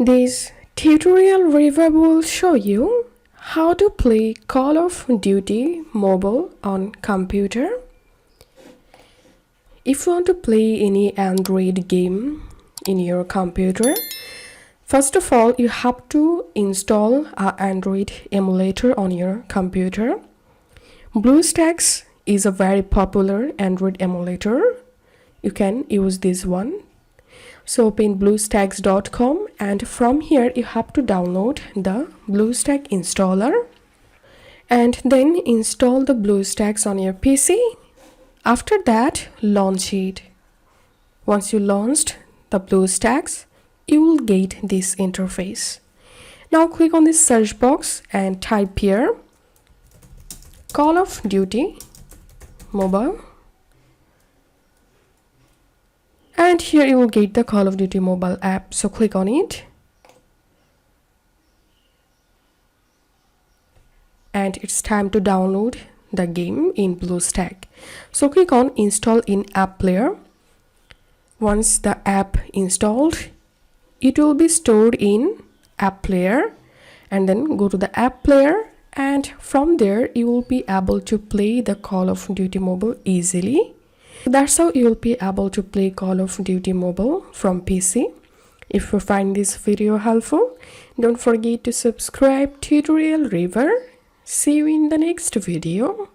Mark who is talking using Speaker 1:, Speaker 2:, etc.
Speaker 1: This tutorial review will show you how to play Call of Duty Mobile on computer. If you want to play any Android game in your computer, first of all, you have to install an Android emulator on your computer. BlueStacks is a very popular Android emulator. You can use this one. So open BlueStacks.com, and from here you have to download the BlueStack installer and then install the BlueStacks on your PC. After that, launch it. Once you launched the BlueStacks, you will get this interface. Now click on this search box and type here Call of Duty Mobile. And here you will get the Call of Duty mobile app. So click on it. And it's time to download the game in BlueStack. So click on install in app player. Once the app installed, it will be stored in app player, and then go to the app player, and from there you will be able to play the Call of Duty mobile easily. That's how you will be able to play Call of Duty Mobile from PC. If you find this video helpful, don't forget to subscribe Tutorial River. See you in the next video.